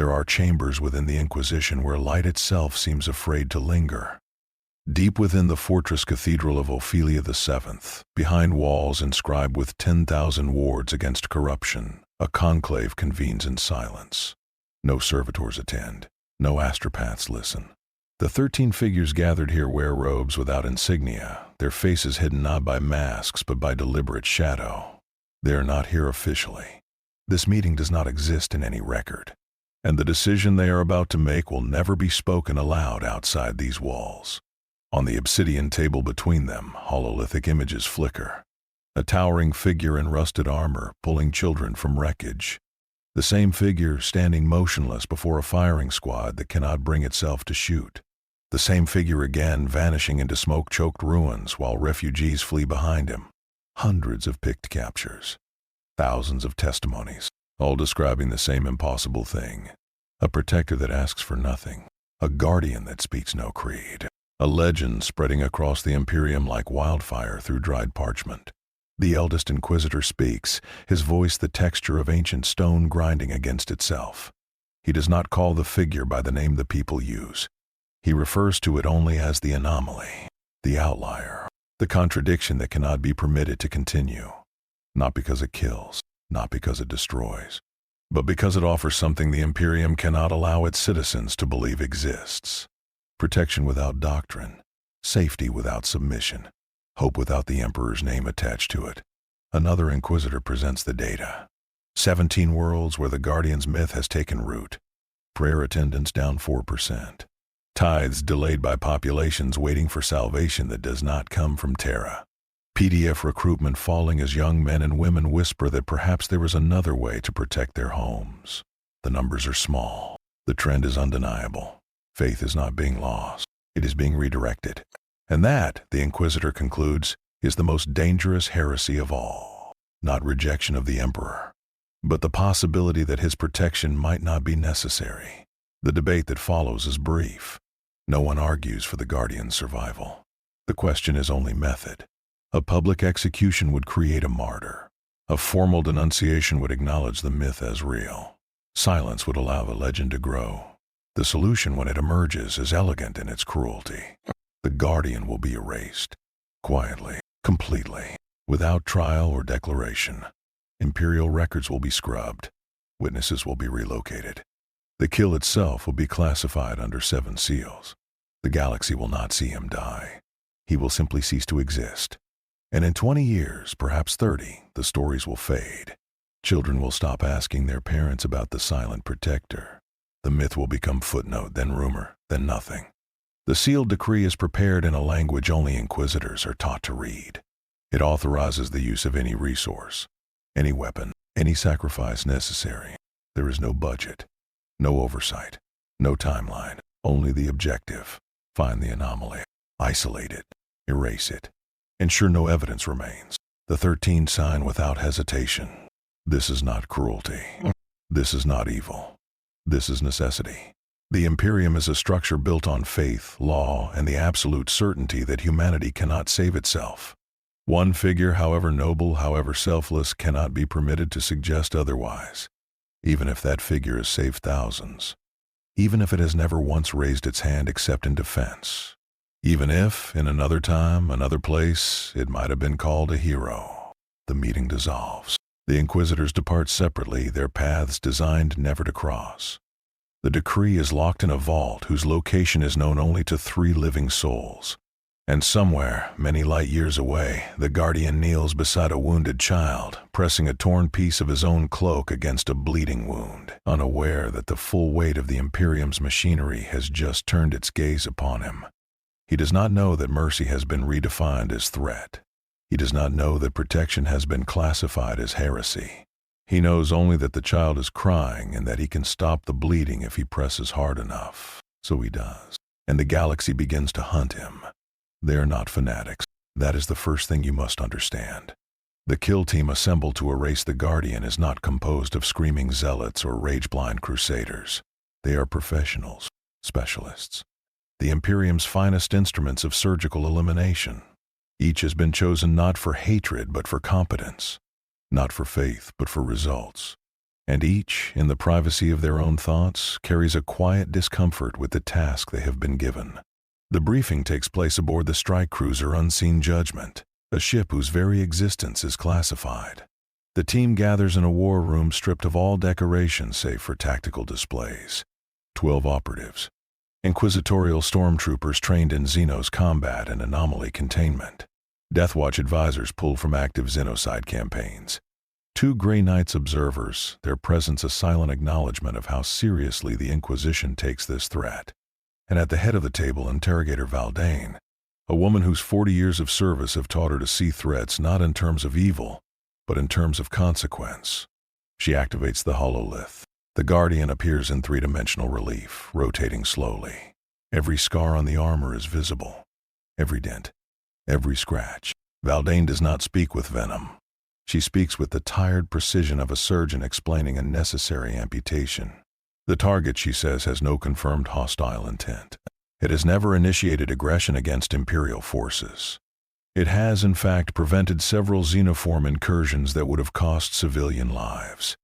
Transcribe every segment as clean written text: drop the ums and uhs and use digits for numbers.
There are chambers within the Inquisition where light itself seems afraid to linger. Deep within the fortress cathedral of Ophelia VII, behind walls inscribed with 10,000 wards against corruption, a conclave convenes in silence. No servitors attend, no astropaths listen. The 13 figures gathered here wear robes without insignia, their faces hidden not by masks but by deliberate shadow. They are not here officially. This meeting does not exist in any record, and the decision they are about to make will never be spoken aloud outside these walls. On the obsidian table between them, hololithic images flicker. A towering figure in rusted armor pulling children from wreckage. The same figure standing motionless before a firing squad that cannot bring itself to shoot. The same figure again vanishing into smoke-choked ruins while refugees flee behind him. Hundreds of picked captures. Thousands of testimonies, all describing the same impossible thing. A protector that asks for nothing. A guardian that speaks no creed. A legend spreading across the Imperium like wildfire through dried parchment. The eldest Inquisitor speaks, his voice the texture of ancient stone grinding against itself. He does not call the figure by the name the people use. He refers to it only as the anomaly, the outlier, the contradiction that cannot be permitted to continue. Not because it kills, not because it destroys, but because it offers something the Imperium cannot allow its citizens to believe exists. Protection without doctrine, safety without submission, hope without the Emperor's name attached to it. Another Inquisitor presents the data. 17 worlds where the Guardian's myth has taken root. Prayer attendance down 4%. Tithes delayed by populations waiting for salvation that does not come from Terra. PDF recruitment falling as young men and women whisper that perhaps there is another way to protect their homes. The numbers are small. The trend is undeniable. Faith is not being lost. It is being redirected. And that, the Inquisitor concludes, is the most dangerous heresy of all. Not rejection of the Emperor, but the possibility that his protection might not be necessary. The debate that follows is brief. No one argues for the Guardian's survival. The question is only method. A public execution would create a martyr. A formal denunciation would acknowledge the myth as real. Silence would allow the legend to grow. The solution, when it emerges, is elegant in its cruelty. The Guardian will be erased. Quietly, completely, without trial or declaration. Imperial records will be scrubbed. Witnesses will be relocated. The kill itself will be classified under 7 seals. The galaxy will not see him die. He will simply cease to exist. And in 20 years, perhaps 30, the stories will fade. Children will stop asking their parents about the silent protector. The myth will become footnote, then rumor, then nothing. The sealed decree is prepared in a language only Inquisitors are taught to read. It authorizes the use of any resource, any weapon, any sacrifice necessary. There is no budget, no oversight, no timeline, only the objective. Find the anomaly, isolate it, erase it, ensure no evidence remains. The 13 sign without hesitation. This is not cruelty. This is not evil. This is necessity. The Imperium is a structure built on faith, law, and the absolute certainty that humanity cannot save itself. One figure, however noble, however selfless, cannot be permitted to suggest otherwise, even if that figure has saved thousands, even if it has never once raised its hand except in defense, even if, in another time, another place, it might have been called a hero. The meeting dissolves. The Inquisitors depart separately, their paths designed never to cross. The decree is locked in a vault whose location is known only to 3 living souls. And somewhere, many light years away, the Guardian kneels beside a wounded child, pressing a torn piece of his own cloak against a bleeding wound, unaware that the full weight of the Imperium's machinery has just turned its gaze upon him. He does not know that mercy has been redefined as threat. He does not know that protection has been classified as heresy. He knows only that the child is crying and that he can stop the bleeding if he presses hard enough. So he does. And the galaxy begins to hunt him. They are not fanatics. That is the first thing you must understand. The kill team assembled to erase the Guardian is not composed of screaming zealots or rage-blind crusaders. They are professionals, specialists. The Imperium's finest instruments of surgical elimination. Each has been chosen not for hatred but for competence, not for faith but for results. And each, in the privacy of their own thoughts, carries a quiet discomfort with the task they have been given. The briefing takes place aboard the strike cruiser Unseen Judgment, a ship whose very existence is classified. The team gathers in a war room stripped of all decoration save for tactical displays. 12 operatives, inquisitorial stormtroopers trained in Xenos combat and anomaly containment. Deathwatch advisors pulled from active Xenocide campaigns. 2 Grey Knights observers, their presence a silent acknowledgement of how seriously the Inquisition takes this threat. And at the head of the table, Interrogator Valdane, a woman whose 40 years of service have taught her to see threats not in terms of evil, but in terms of consequence. She activates the hololith. The Guardian appears in 3-dimensional relief, rotating slowly. Every scar on the armor is visible. Every dent, every scratch. Valdane does not speak with venom. She speaks with the tired precision of a surgeon explaining a necessary amputation. The target, she says, has no confirmed hostile intent. It has never initiated aggression against Imperial forces. It has, in fact, prevented several xenoform incursions that would have cost civilian lives.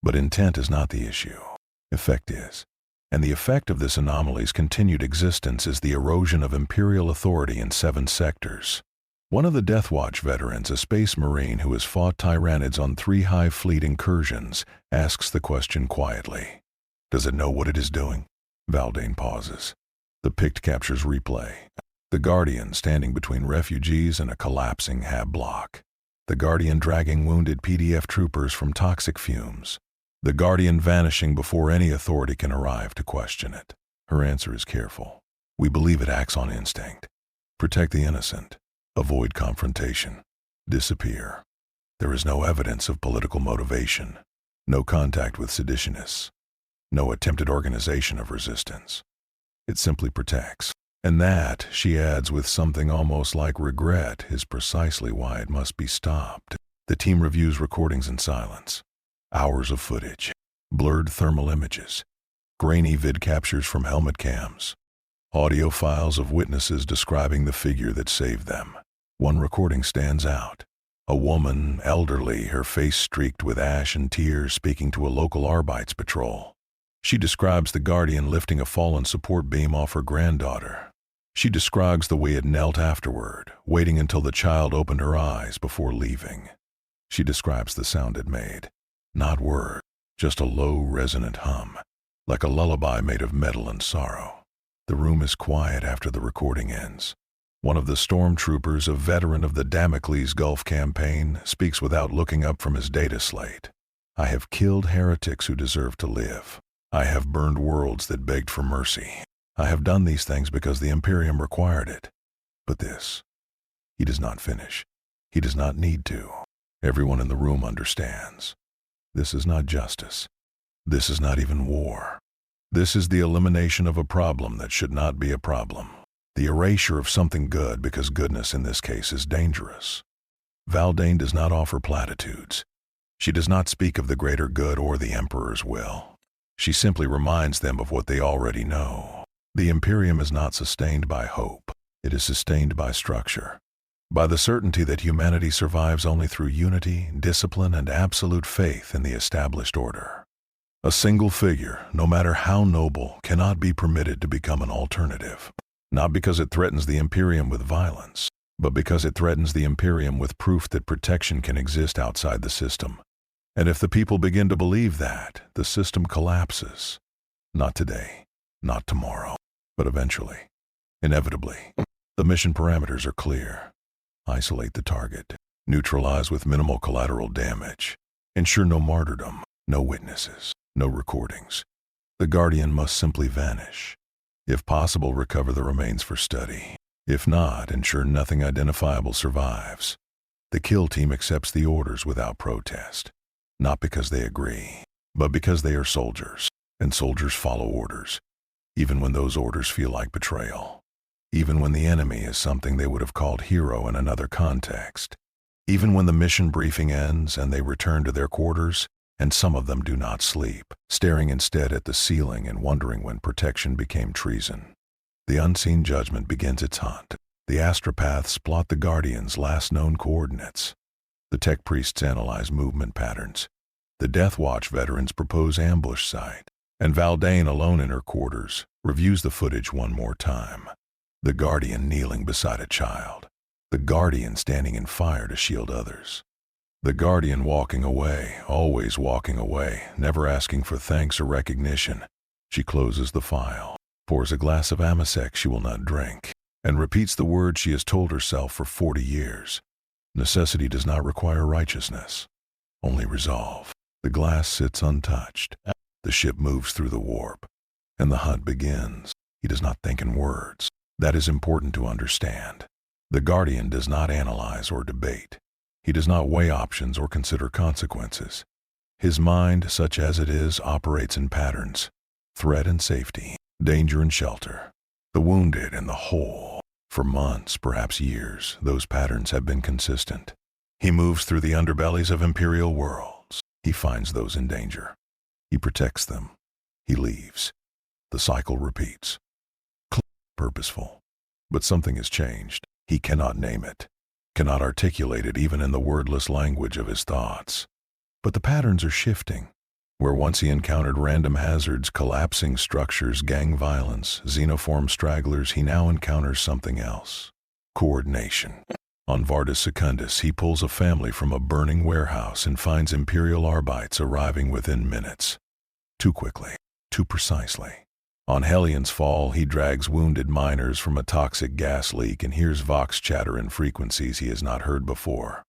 But intent is not the issue. Effect is. And the effect of this anomaly's continued existence is the erosion of Imperial authority in 7 sectors. One of the Deathwatch veterans, a space marine who has fought Tyranids on 3 Hive Fleet incursions, asks the question quietly. Does it know what it is doing? Valdane pauses. The Pict captures replay. The Guardian standing between refugees and a collapsing hab block. The Guardian dragging wounded PDF troopers from toxic fumes. The Guardian vanishing before any authority can arrive to question it. Her answer is careful. We believe it acts on instinct. Protect the innocent. Avoid confrontation. Disappear. There is no evidence of political motivation. No contact with seditionists. No attempted organization of resistance. It simply protects. And that, she adds with something almost like regret, is precisely why it must be stopped. The team reviews recordings in silence. Hours of footage. Blurred thermal images. Grainy vid captures from helmet cams. Audio files of witnesses describing the figure that saved them. One recording stands out. A woman, elderly, her face streaked with ash and tears, speaking to a local Arbites patrol. She describes the Guardian lifting a fallen support beam off her granddaughter. She describes the way it knelt afterward, waiting until the child opened her eyes before leaving. She describes the sound it made. Not word, just a low, resonant hum, like a lullaby made of metal and sorrow. The room is quiet after the recording ends. One of the stormtroopers, a veteran of the Damocles Gulf campaign, speaks without looking up from his data slate. I have killed heretics who deserve to live. I have burned worlds that begged for mercy. I have done these things because the Imperium required it. But this, he does not finish. He does not need to. Everyone in the room understands. This is not justice. This is not even war. This is the elimination of a problem that should not be a problem. The erasure of something good because goodness in this case is dangerous. Valdane does not offer platitudes. She does not speak of the greater good or the Emperor's will. She simply reminds them of what they already know. The Imperium is not sustained by hope. It is sustained by structure. By the certainty that humanity survives only through unity, discipline, and absolute faith in the established order. A single figure, no matter how noble, cannot be permitted to become an alternative. Not because it threatens the Imperium with violence, but because it threatens the Imperium with proof that protection can exist outside the system. And if the people begin to believe that, the system collapses. Not today, not tomorrow, but eventually. Inevitably. The mission parameters are clear. Isolate the target. Neutralize with minimal collateral damage. Ensure no martyrdom, no witnesses, no recordings. The Guardian must simply vanish. If possible, recover the remains for study. If not, ensure nothing identifiable survives. The kill team accepts the orders without protest. Not because they agree, but because they are soldiers, and soldiers follow orders, even when those orders feel like betrayal. Even when the enemy is something they would have called hero in another context. Even when the mission briefing ends and they return to their quarters, and some of them do not sleep, staring instead at the ceiling and wondering when protection became treason. The Unseen Judgment begins its hunt. The astropaths plot the Guardian's last known coordinates. The tech priests analyze movement patterns. The Death Watch veterans propose ambush site, and Valdane, alone in her quarters, reviews the footage one more time. The Guardian kneeling beside a child. The Guardian standing in fire to shield others. The Guardian walking away, always walking away, never asking for thanks or recognition. She closes the file, pours a glass of amasec she will not drink, and repeats the words she has told herself for 40 years. Necessity does not require righteousness, only resolve. The glass sits untouched. The ship moves through the warp, and the hunt begins. He does not think in words. That is important to understand. The Guardian does not analyze or debate. He does not weigh options or consider consequences. His mind, such as it is, operates in patterns: threat and safety, danger and shelter, the wounded and the whole. For months, perhaps years, those patterns have been consistent. He moves through the underbellies of Imperial worlds. He finds those in danger. He protects them. He leaves. The cycle repeats. Purposeful. But something has changed. He cannot name it, cannot articulate it even in the wordless language of his thoughts. But the patterns are shifting. Where once he encountered random hazards, collapsing structures, gang violence, xenoform stragglers, he now encounters something else: coordination. On Vardis Secundus, he pulls a family from a burning warehouse and finds Imperial Arbites arriving within minutes. Too quickly, too precisely. On Hellion's Fall, he drags wounded miners from a toxic gas leak and hears vox chatter in frequencies he has not heard before.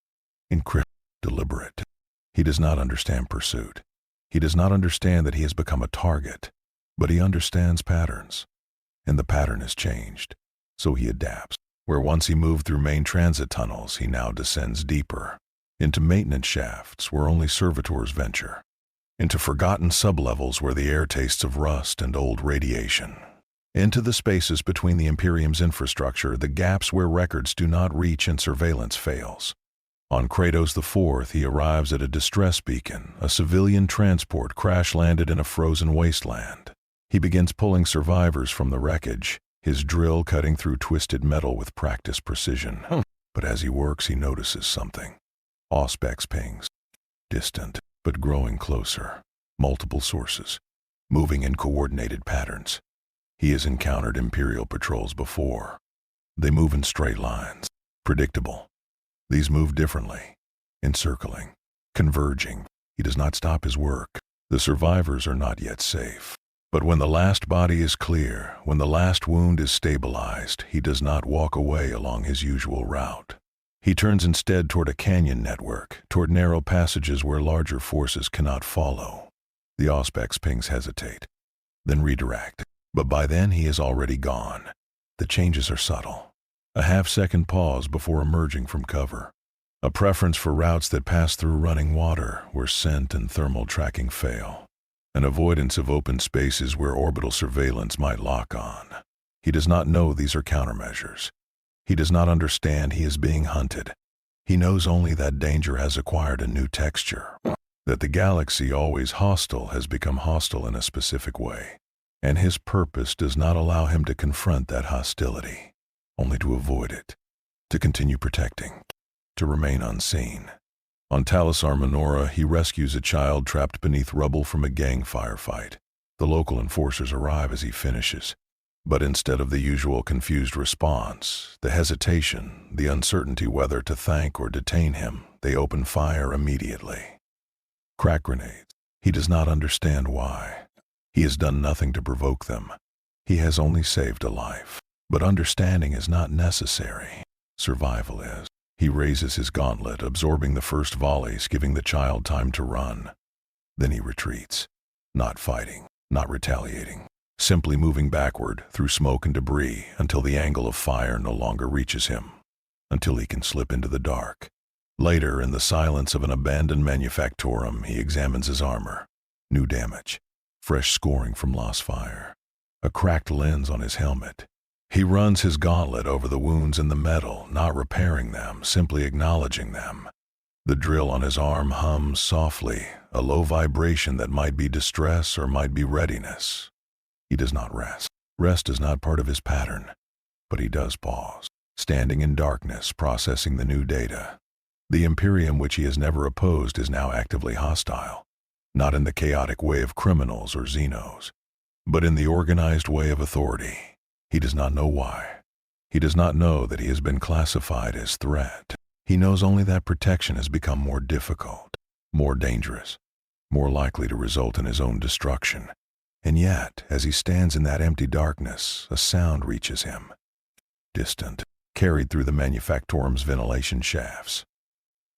Encrypted, deliberate. He does not understand pursuit. He does not understand that he has become a target, but he understands patterns. And the pattern has changed, so he adapts. Where once he moved through main transit tunnels, he now descends deeper, into maintenance shafts where only servitors venture, into forgotten sublevels where the air tastes of rust and old radiation, into the spaces between the Imperium's infrastructure, the gaps where records do not reach and surveillance fails. On Kratos IV, he arrives at a distress beacon, a civilian transport crash-landed in a frozen wasteland. He begins pulling survivors from the wreckage, his drill cutting through twisted metal with practiced precision. But as he works, he notices something. Auspex pings, distant, but growing closer. Multiple sources, moving in coordinated patterns. He has encountered Imperial patrols before. They move in straight lines, predictable. These move differently, encircling, converging. He does not stop his work. The survivors are not yet safe. But when the last body is clear, when the last wound is stabilized, he does not walk away along his usual route. He turns instead toward a canyon network, toward narrow passages where larger forces cannot follow. The Auspex pings hesitate, then redirect. But by then he is already gone. The changes are subtle. A half-second pause before emerging from cover. A preference for routes that pass through running water, where scent and thermal tracking fail. An avoidance of open spaces where orbital surveillance might lock on. He does not know these are countermeasures. He does not understand he is being hunted. He knows only that danger has acquired a new texture, that the galaxy, always hostile, has become hostile in a specific way, and his purpose does not allow him to confront that hostility, only to avoid it, to continue protecting, to remain unseen. On Talisar Minora, he rescues a child trapped beneath rubble from a gang firefight. The local enforcers arrive as he finishes, but instead of the usual confused response, the hesitation, the uncertainty whether to thank or detain him, they open fire immediately. Crack grenades. He does not understand why. He has done nothing to provoke them. He has only saved a life. But understanding is not necessary. Survival is. He raises his gauntlet, absorbing the first volleys, giving the child time to run. Then he retreats, not fighting, not retaliating, simply moving backward through smoke and debris until the angle of fire no longer reaches him, until he can slip into the dark. Later, in the silence of an abandoned manufactorum, he examines his armor. New damage, fresh scoring from lost fire, a cracked lens on his helmet. He runs his gauntlet over the wounds in the metal, not repairing them, simply acknowledging them. The drill on his arm hums softly, a low vibration that might be distress or might be readiness. He does not rest. Rest is not part of his pattern, but he does pause, standing in darkness, processing the new data. The Imperium which he has never opposed is now actively hostile. not in the chaotic way of criminals or Xenos, but in the organized way of authority. He does not know why. He does not know that he has been classified as threat. He knows only that protection has become more difficult, more dangerous, more likely to result in his own destruction. And yet, as he stands in that empty darkness, a sound reaches him. Distant, carried through the manufactorum's ventilation shafts.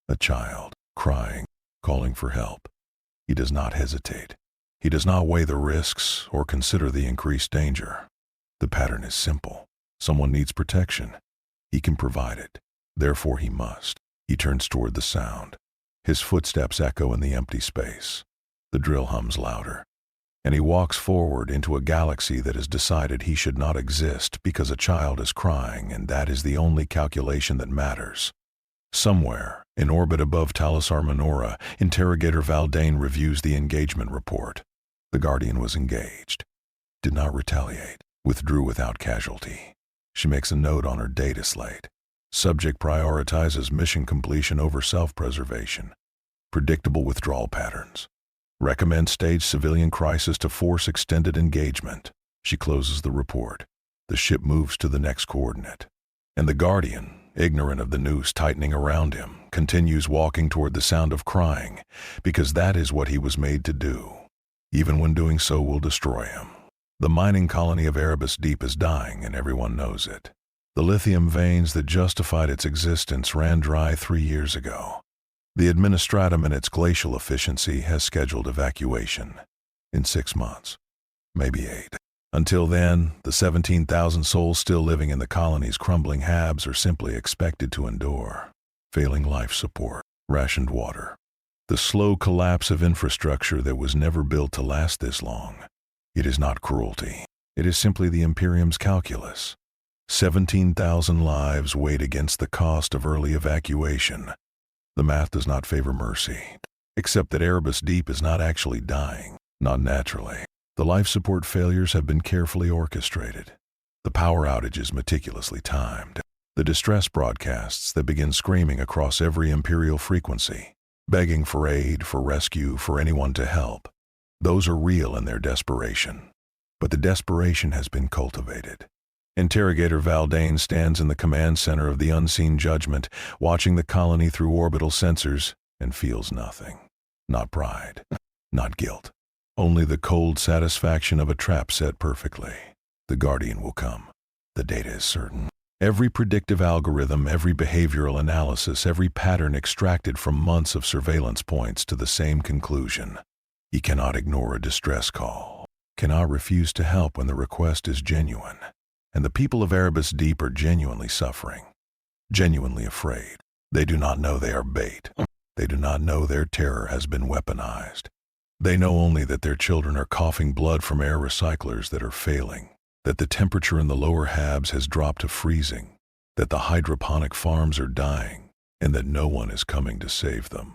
A child, crying, calling for help. He does not hesitate. He does not weigh the risks or consider the increased danger. The pattern is simple. Someone needs protection. He can provide it. Therefore he must. He turns toward the sound. His footsteps echo in the empty space. The drill hums louder. And he walks forward into a galaxy that has decided he should not exist because a child is crying, and that is the only calculation that matters. Somewhere, in orbit above Talisar Minora, Interrogator Valdane reviews the engagement report. The Guardian was engaged. Did not retaliate. Withdrew without casualty. She makes a note on her data slate. Subject prioritizes mission completion over self-preservation. Predictable withdrawal patterns. Recommend stage civilian crisis to force extended engagement. She closes the report. The ship moves to the next coordinate. And the Guardian, ignorant of the noose tightening around him, continues walking toward the sound of crying, because that is what he was made to do. Even when doing so will destroy him. The mining colony of Arabus Deep is dying, and everyone knows it. The lithium veins that justified its existence ran dry 3 years ago. The administratum in its glacial efficiency has scheduled evacuation in 6 months, maybe 8. Until then, the 17,000 souls still living in the colony's crumbling habs are simply expected to endure. Failing life support, rationed water, the slow collapse of infrastructure that was never built to last this long. It is not cruelty. It is simply the Imperium's calculus. 17,000 lives weighed against the cost of early evacuation. The math does not favor mercy, except that Arabus Deep is not actually dying, not naturally. The life support failures have been carefully orchestrated. The power outages meticulously timed. The distress broadcasts that begin screaming across every Imperial frequency, begging for aid, for rescue, for anyone to help. Those are real in their desperation. But the desperation has been cultivated. Interrogator Valdane stands in the command center of the unseen judgment, watching the colony through orbital sensors, and feels nothing. Not pride, not guilt. Only the cold satisfaction of a trap set perfectly. The Guardian will come. The data is certain. Every predictive algorithm, every behavioral analysis, every pattern extracted from months of surveillance points to the same conclusion. He cannot ignore a distress call, cannot refuse to help when the request is genuine. And the people of Arabus Deep are genuinely suffering, genuinely afraid. They do not know they are bait. They do not know their terror has been weaponized. They know only that their children are coughing blood from air recyclers that are failing, that the temperature in the lower habs has dropped to freezing, that the hydroponic farms are dying, and that no one is coming to save them.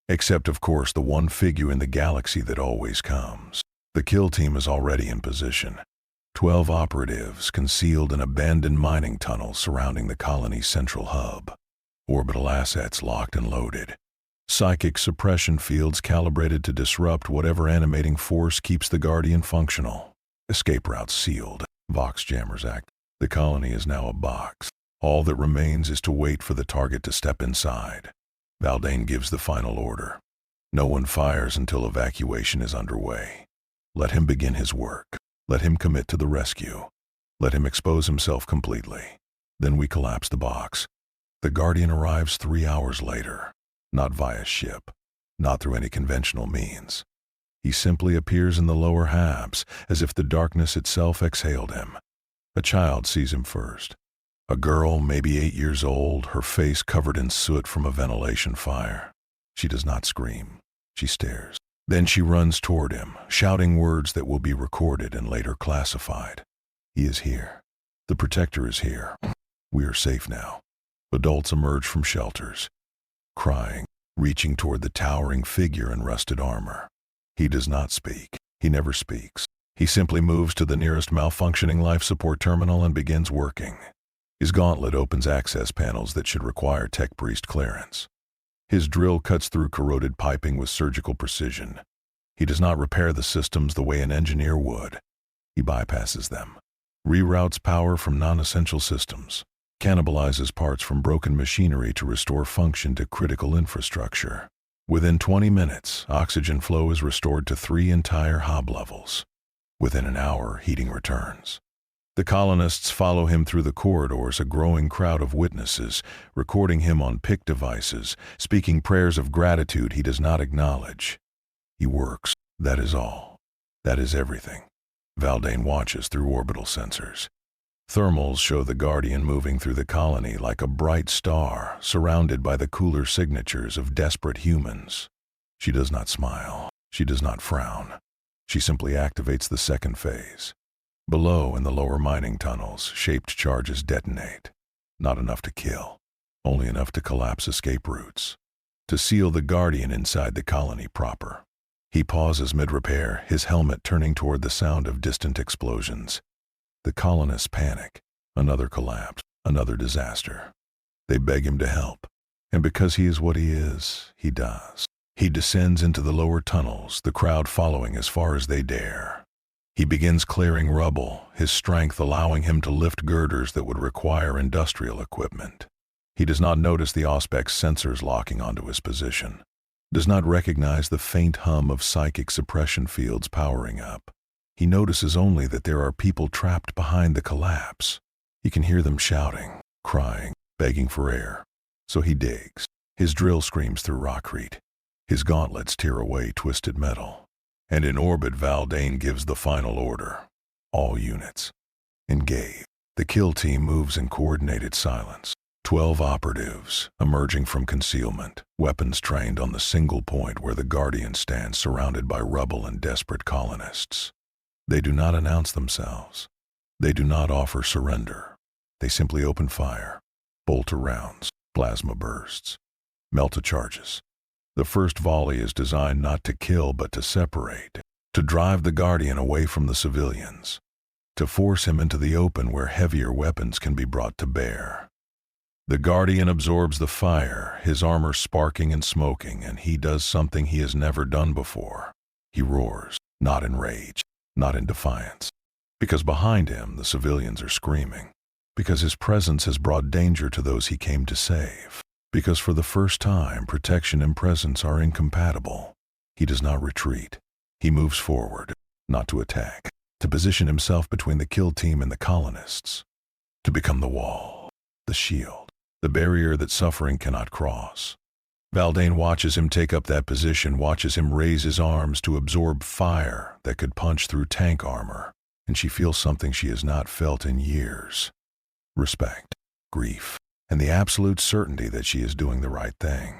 Except, of course, the one figure in the galaxy that always comes. The kill team is already in position. 12 operatives concealed in abandoned mining tunnels surrounding the colony's central hub. Orbital assets locked and loaded. Psychic suppression fields calibrated to disrupt whatever animating force keeps the Guardian functional. Escape routes sealed. Vox jammers act. The colony is now a box. All that remains is to wait for the target to step inside. Valdane gives the final order. No one fires until evacuation is underway. Let him begin his work. Let him commit to the rescue. Let him expose himself completely. Then we collapse the box. The Guardian arrives 3 hours later, not via ship, not through any conventional means. He simply appears in the lower habs, as if the darkness itself exhaled him. A child sees him first. A girl, maybe 8 years old, her face covered in soot from a ventilation fire. She does not scream. She stares. Then she runs toward him, shouting words that will be recorded and later classified. He is here. The Protector is here. We are safe now. Adults emerge from shelters, crying, reaching toward the towering figure in rusted armor. He does not speak. He never speaks. He simply moves to the nearest malfunctioning life support terminal and begins working. His gauntlet opens access panels that should require tech priest clearance. His drill cuts through corroded piping with surgical precision. He does not repair the systems the way an engineer would. He bypasses them, reroutes power from non-essential systems, cannibalizes parts from broken machinery to restore function to critical infrastructure. Within 20 minutes, oxygen flow is restored to 3 entire hob levels. Within an hour, heating returns. The colonists follow him through the corridors, a growing crowd of witnesses, recording him on PIC devices, speaking prayers of gratitude he does not acknowledge. He works, that is all. That is everything. Valdane watches through orbital sensors. Thermals show the Guardian moving through the colony like a bright star, surrounded by the cooler signatures of desperate humans. She does not smile. She does not frown. She simply activates the second phase. Below, in the lower mining tunnels, shaped charges detonate. Not enough to kill, only enough to collapse escape routes, to seal the Guardian inside the colony proper. He pauses mid-repair, his helmet turning toward the sound of distant explosions. The colonists panic. Another collapse, another disaster. They beg him to help, and because he is what he is, he does. He descends into the lower tunnels, the crowd following as far as they dare. He begins clearing rubble, his strength allowing him to lift girders that would require industrial equipment. He does not notice the Auspec's sensors locking onto his position, does not recognize the faint hum of psychic suppression fields powering up. He notices only that there are people trapped behind the collapse. He can hear them shouting, crying, begging for air. So he digs. His drill screams through rockcrete. His gauntlets tear away twisted metal. And in orbit, Valdane gives the final order. All units, engage. The kill team moves in coordinated silence. 12 operatives, emerging from concealment, weapons trained on the single point where the Guardian stands surrounded by rubble and desperate colonists. They do not announce themselves. They do not offer surrender. They simply open fire. Bolter rounds, plasma bursts, melta charges. The first volley is designed not to kill but to separate, to drive the Guardian away from the civilians, to force him into the open where heavier weapons can be brought to bear. The Guardian absorbs the fire, his armor sparking and smoking, and he does something he has never done before. He roars, not in rage, not in defiance, because behind him the civilians are screaming, because his presence has brought danger to those he came to save. Because for the first time, protection and presence are incompatible. He does not retreat. He moves forward, not to attack, to position himself between the kill team and the colonists, to become the wall, the shield, the barrier that suffering cannot cross. Valdane watches him take up that position, watches him raise his arms to absorb fire that could punch through tank armor, and she feels something she has not felt in years. Respect, grief, and the absolute certainty that she is doing the right thing.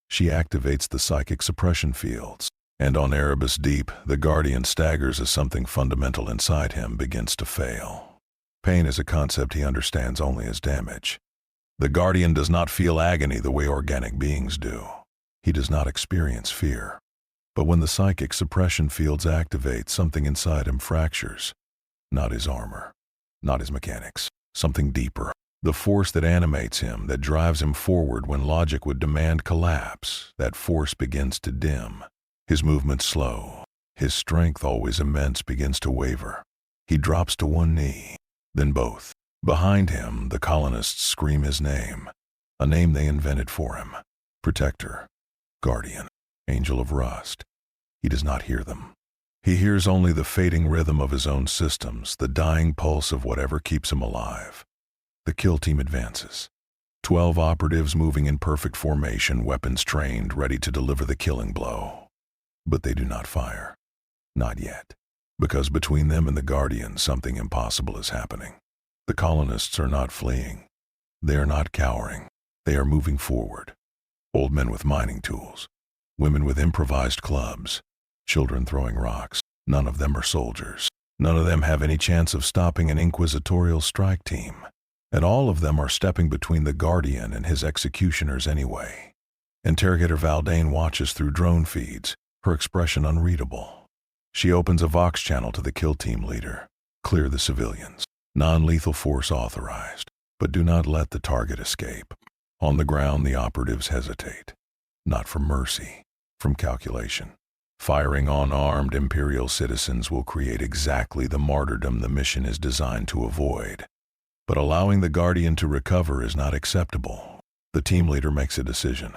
She activates the psychic suppression fields, and on Arabus Deep, the Guardian staggers as something fundamental inside him begins to fail. Pain is a concept he understands only as damage. The Guardian does not feel agony the way organic beings do. He does not experience fear. But when the psychic suppression fields activate, something inside him fractures. Not his armor, not his mechanics, something deeper. The force that animates him, that drives him forward when logic would demand collapse, that force begins to dim. His movement slow, his strength always immense begins to waver. He drops to one knee, then both. Behind him, the colonists scream his name, a name they invented for him. Protector, Guardian, Angel of Rust. He does not hear them. He hears only the fading rhythm of his own systems, the dying pulse of whatever keeps him alive. The kill team advances. 12 operatives moving in perfect formation, weapons trained, ready to deliver the killing blow. But they do not fire. Not yet. Because between them and the Guardian, something impossible is happening. The colonists are not fleeing. They are not cowering. They are moving forward. Old men with mining tools. Women with improvised clubs. Children throwing rocks. None of them are soldiers. None of them have any chance of stopping an inquisitorial strike team. And all of them are stepping between the Guardian and his executioners anyway. Interrogator Valdane watches through drone feeds, her expression unreadable. She opens a Vox channel to the kill team leader. Clear the civilians. Non-lethal force authorized, but do not let the target escape. On the ground, the operatives hesitate. Not from mercy, from calculation. Firing on armed Imperial citizens will create exactly the martyrdom the mission is designed to avoid. But allowing the Guardian to recover is not acceptable. The team leader makes a decision.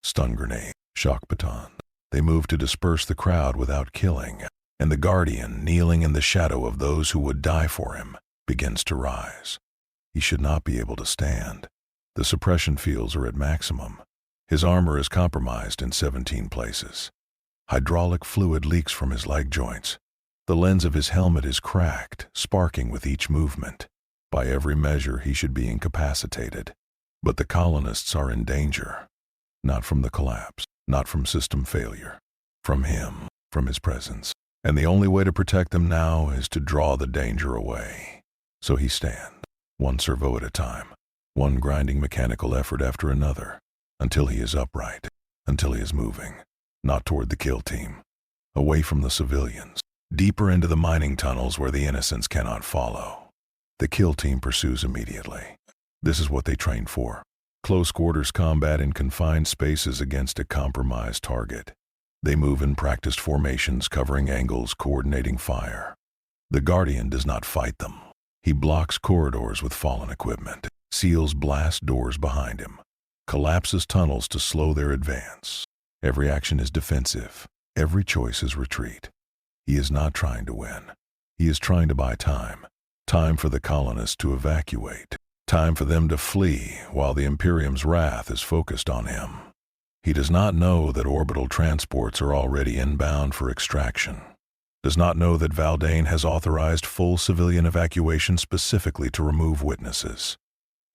Stun grenade, shock baton. They move to disperse the crowd without killing, and the Guardian, kneeling in the shadow of those who would die for him, begins to rise. He should not be able to stand. The suppression fields are at maximum. His armor is compromised in 17 places. Hydraulic fluid leaks from his leg joints. The lens of his helmet is cracked, sparking with each movement. By every measure, he should be incapacitated. But the colonists are in danger. Not from the collapse, not from system failure. From him, from his presence. And the only way to protect them now is to draw the danger away. So he stands, one servo at a time, one grinding mechanical effort after another, until he is upright, until he is moving. Not toward the kill team. Away from the civilians. Deeper into the mining tunnels where the innocents cannot follow. The kill team pursues immediately. This is what they trained for. Close quarters combat in confined spaces against a compromised target. They move in practiced formations, covering angles, coordinating fire. The Guardian does not fight them. He blocks corridors with fallen equipment, seals blast doors behind him, collapses tunnels to slow their advance. Every action is defensive. Every choice is retreat. He is not trying to win. He is trying to buy time. Time for the colonists to evacuate. Time for them to flee while the Imperium's wrath is focused on him. He does not know that orbital transports are already inbound for extraction. Does not know that Valdane has authorized full civilian evacuation specifically to remove witnesses.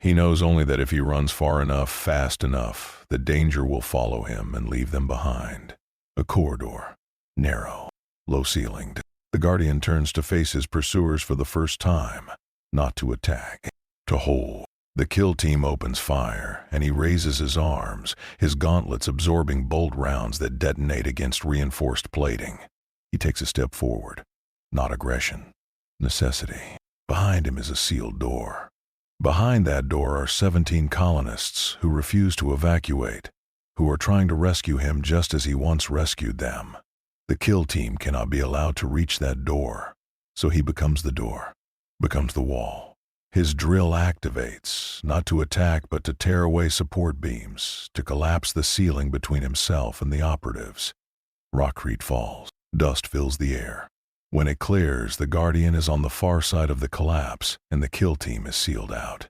He knows only that if he runs far enough, fast enough, the danger will follow him and leave them behind. A corridor, narrow, low-ceilinged. The Guardian turns to face his pursuers for the first time, not to attack, to hold. The kill team opens fire, and he raises his arms, his gauntlets absorbing bolt rounds that detonate against reinforced plating. He takes a step forward. Not aggression. Necessity. Behind him is a sealed door. Behind that door are 17 colonists who refuse to evacuate, who are trying to rescue him just as he once rescued them. The kill team cannot be allowed to reach that door, so he becomes the door, becomes the wall. His drill activates, not to attack but to tear away support beams, to collapse the ceiling between himself and the operatives. Rockcrete falls, dust fills the air. When it clears, the Guardian is on the far side of the collapse, and the kill team is sealed out.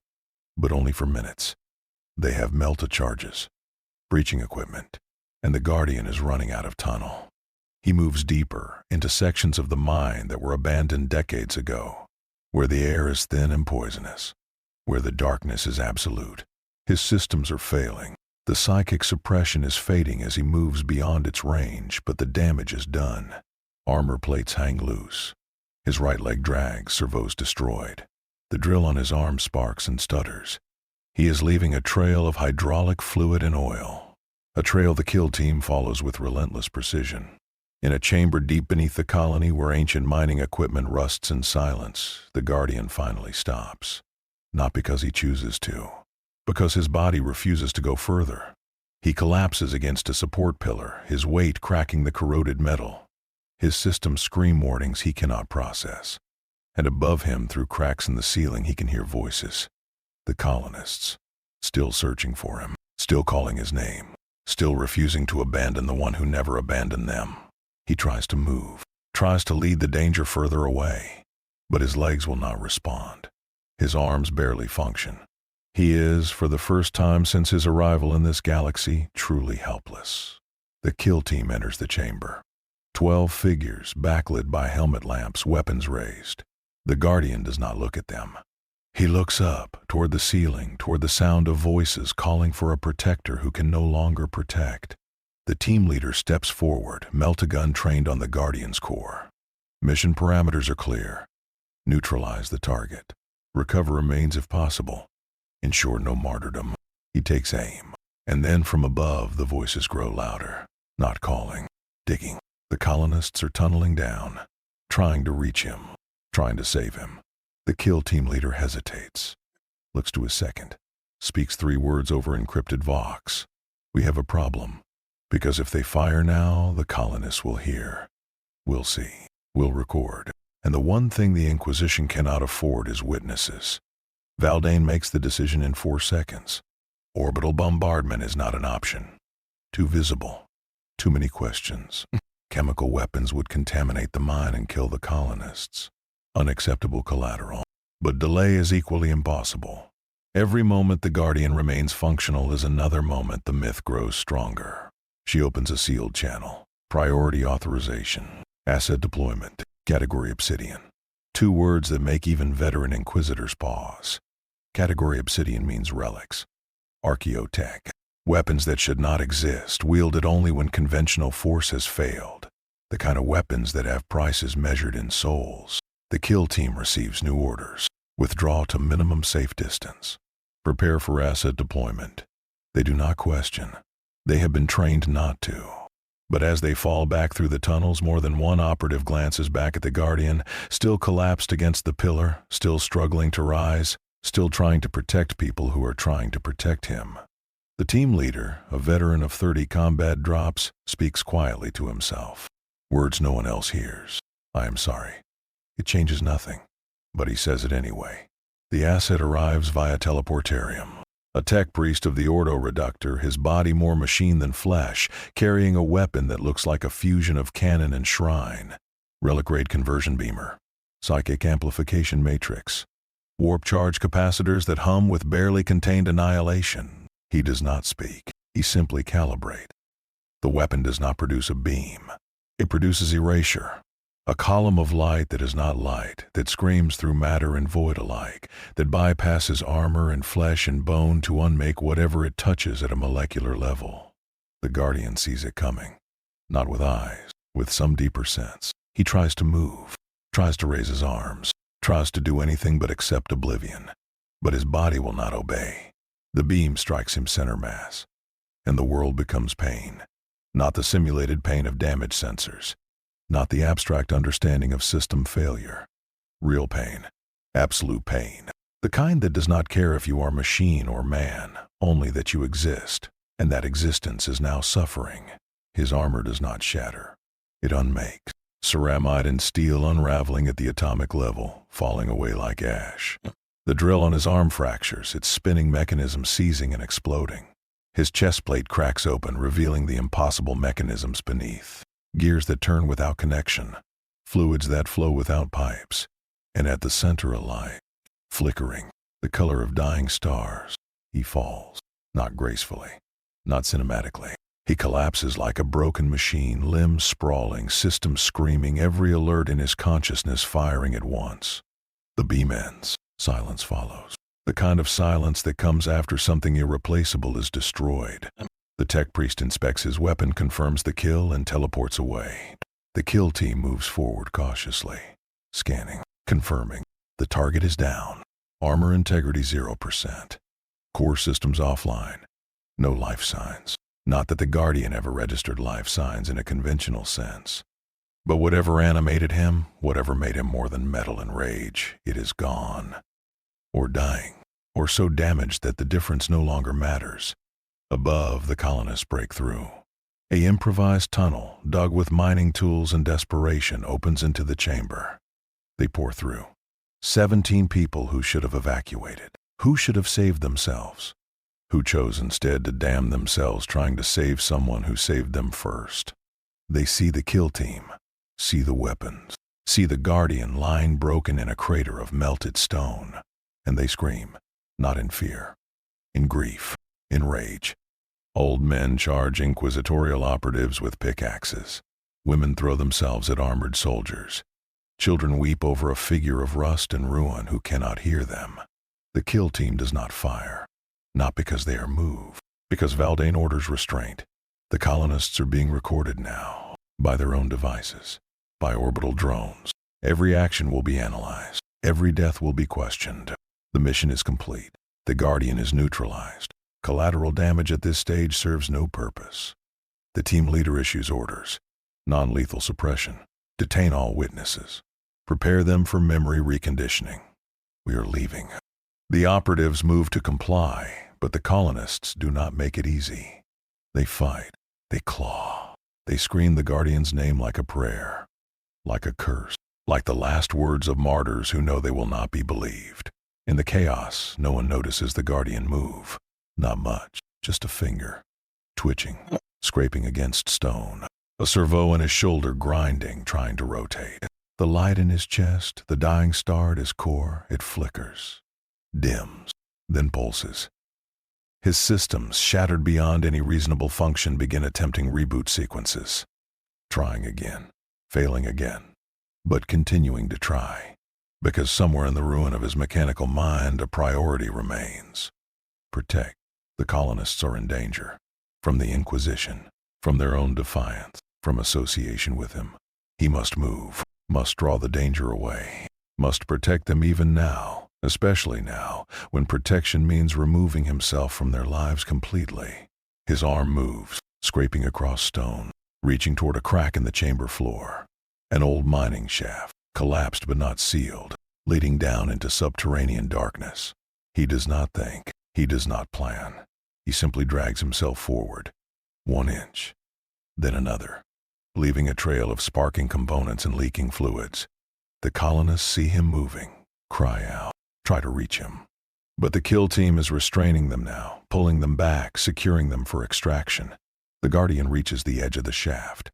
But only for minutes. They have melta charges, breaching equipment, and the Guardian is running out of tunnel. He moves deeper, into sections of the mine that were abandoned decades ago, where the air is thin and poisonous, where the darkness is absolute. His systems are failing. The psychic suppression is fading as he moves beyond its range, but the damage is done. Armor plates hang loose. His right leg drags, servos destroyed. The drill on his arm sparks and stutters. He is leaving a trail of hydraulic fluid and oil. A trail the kill team follows with relentless precision. In a chamber deep beneath the colony where ancient mining equipment rusts in silence, the Guardian finally stops. Not because he chooses to, because his body refuses to go further. He collapses against a support pillar, his weight cracking the corroded metal. His systems scream warnings he cannot process. And above him, through cracks in the ceiling, he can hear voices. The colonists, still searching for him, still calling his name, still refusing to abandon the one who never abandoned them. He tries to move, tries to lead the danger further away, but his legs will not respond. His arms barely function. He is, for the first time since his arrival in this galaxy, truly helpless. The kill team enters the chamber. 12 figures, backlit by helmet lamps, weapons raised. The Guardian does not look at them. He looks up, toward the ceiling, toward the sound of voices calling for a protector who can no longer protect. The team leader steps forward, melta-gun trained on the Guardian's core. Mission parameters are clear. Neutralize the target. Recover remains if possible. Ensure no martyrdom. He takes aim. And then from above, the voices grow louder. Not calling. Digging. The colonists are tunneling down, trying to reach him, trying to save him. The kill team leader hesitates, looks to his second, speaks 3 words over encrypted vox. We have a problem. Because if they fire now, the colonists will hear. We'll see. We'll record. And the one thing the Inquisition cannot afford is witnesses. Valdane makes the decision in 4 seconds. Orbital bombardment is not an option. Too visible. Too many questions. Chemical weapons would contaminate the mine and kill the colonists. Unacceptable collateral. But delay is equally impossible. Every moment the Guardian remains functional is another moment the myth grows stronger. She opens a sealed channel. Priority authorization. Asset deployment. Category Obsidian. 2 words that make even veteran Inquisitors pause. Category Obsidian means relics. Archaeotech. Weapons that should not exist, wielded only when conventional force has failed. The kind of weapons that have prices measured in souls. The kill team receives new orders. Withdraw to minimum safe distance. Prepare for asset deployment. They do not question. They have been trained not to. But as they fall back through the tunnels, more than one operative glances back at the Guardian, still collapsed against the pillar, still struggling to rise, still trying to protect people who are trying to protect him. The team leader, a veteran of 30 combat drops, speaks quietly to himself. Words no one else hears. I am sorry. It changes nothing. But he says it anyway. The asset arrives via teleportarium. A tech priest of the Ordo Reductor, his body more machine than flesh, carrying a weapon that looks like a fusion of cannon and shrine. Relic Raid conversion beamer. Psychic amplification matrix. Warp charge capacitors that hum with barely contained annihilation. He does not speak. He simply calibrates. The weapon does not produce a beam. It produces erasure. A column of light that is not light, that screams through matter and void alike, that bypasses armor and flesh and bone to unmake whatever it touches at a molecular level. The Guardian sees it coming. Not with eyes, with some deeper sense. He tries to move, tries to raise his arms, tries to do anything but accept oblivion. But his body will not obey. The beam strikes him center mass, and the world becomes pain. Not the simulated pain of damage sensors. Not the abstract understanding of system failure. Real pain. Absolute pain. The kind that does not care if you are machine or man, only that you exist, and that existence is now suffering. His armor does not shatter. It unmakes. Ceramide and steel unraveling at the atomic level, falling away like ash. The drill on his arm fractures, its spinning mechanism seizing and exploding. His chest plate cracks open, revealing the impossible mechanisms beneath. Gears that turn without connection, fluids that flow without pipes, and at the center a light, flickering, the color of dying stars. He falls, not gracefully, not cinematically. He collapses like a broken machine, limbs sprawling, system screaming, every alert in his consciousness firing at once. The beam ends. Silence follows. The kind of silence that comes after something irreplaceable is destroyed. The tech priest inspects his weapon, confirms the kill, and teleports away. The kill team moves forward cautiously, scanning, confirming. The target is down. Armor integrity 0%. Core systems offline. No life signs. Not that the Guardian ever registered life signs in a conventional sense. But whatever animated him, whatever made him more than metal and rage, it is gone. Or dying. Or so damaged that the difference no longer matters. Above, the colonists break through. An improvised tunnel, dug with mining tools and desperation, opens into the chamber. They pour through. 17 people who should have evacuated. Who should have saved themselves? Who chose instead to damn themselves trying to save someone who saved them first? They see the kill team, see the weapons, see the Guardian lying broken in a crater of melted stone. And they scream, not in fear, in grief. In rage. Old men charge inquisitorial operatives with pickaxes. Women throw themselves at armored soldiers. Children weep over a figure of rust and ruin who cannot hear them. The kill team does not fire. Not because they are moved. Because Valdane orders restraint. The colonists are being recorded now. By their own devices. By orbital drones. Every action will be analyzed. Every death will be questioned. The mission is complete. The Guardian is neutralized. Collateral damage at this stage serves no purpose. The team leader issues orders. Non-lethal suppression. Detain all witnesses. Prepare them for memory reconditioning. We are leaving. The operatives move to comply, but the colonists do not make it easy. They fight. They claw. They scream the Guardian's name like a prayer, like a curse, like the last words of martyrs who know they will not be believed. In the chaos, no one notices the Guardian move. Not much, just a finger, twitching, scraping against stone. A servo in his shoulder grinding, trying to rotate. The light in his chest, the dying star at his core, it flickers, dims, then pulses. His systems, shattered beyond any reasonable function, begin attempting reboot sequences. Trying again, failing again, but continuing to try. Because somewhere in the ruin of his mechanical mind, a priority remains. Protect. The colonists are in danger. From the Inquisition, from their own defiance, from association with him. He must move, must draw the danger away, must protect them even now, especially now, when protection means removing himself from their lives completely. His arm moves, scraping across stone, reaching toward a crack in the chamber floor. An old mining shaft, collapsed but not sealed, leading down into subterranean darkness. He does not think, he does not plan. He simply drags himself forward, 1 inch, then another, leaving a trail of sparking components and leaking fluids. The colonists see him moving, cry out, try to reach him. But the kill team is restraining them now, pulling them back, securing them for extraction. The Guardian reaches the edge of the shaft.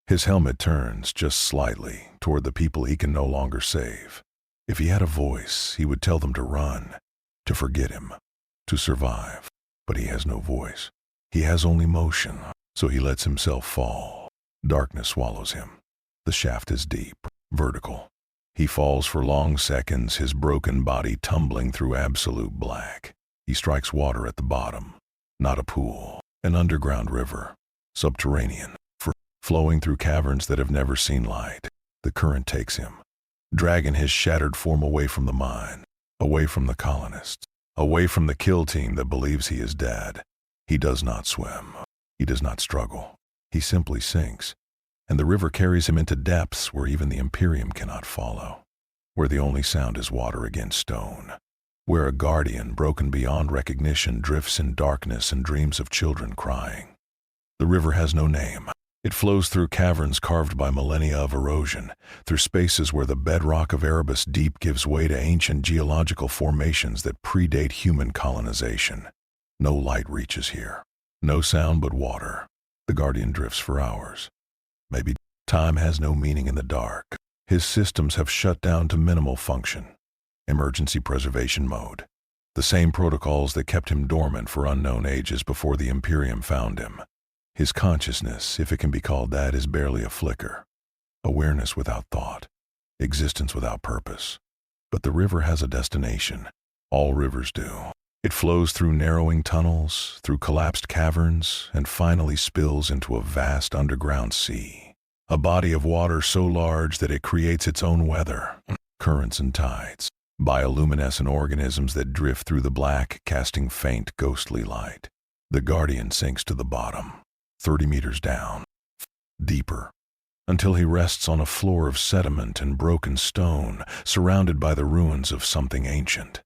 His helmet turns, just slightly, toward the people he can no longer save. If he had a voice, he would tell them to run, to forget him, to survive. But he has no voice. He has only motion, so he lets himself fall. Darkness swallows him. The shaft is deep, vertical. He falls for long seconds, his broken body tumbling through absolute black. He strikes water at the bottom. Not a pool, an underground river, subterranean, flowing through caverns that have never seen light. The current takes him, dragging his shattered form away from the mine, away from the colonists, away from the kill team that believes he is dead. He does not swim. He does not struggle. He simply sinks, and the river carries him into depths where even the Imperium cannot follow, where the only sound is water against stone, where a Guardian, broken beyond recognition, drifts in darkness and dreams of children crying. The river has no name. It flows through caverns carved by millennia of erosion, through spaces where the bedrock of Arabus Deep gives way to ancient geological formations that predate human colonization. No light reaches here. No sound but water. The Guardian drifts for hours. Maybe time has no meaning in the dark. His systems have shut down to minimal function. Emergency preservation mode. The same protocols that kept him dormant for unknown ages before the Imperium found him. His consciousness, if it can be called that, is barely a flicker. Awareness without thought. Existence without purpose. But the river has a destination. All rivers do. It flows through narrowing tunnels, through collapsed caverns, and finally spills into a vast underground sea. A body of water so large that it creates its own weather, currents and tides, bioluminescent organisms that drift through the black, casting faint, ghostly light. The Guardian sinks to the bottom, 30 meters down, deeper, until he rests on a floor of sediment and broken stone, surrounded by the ruins of something ancient.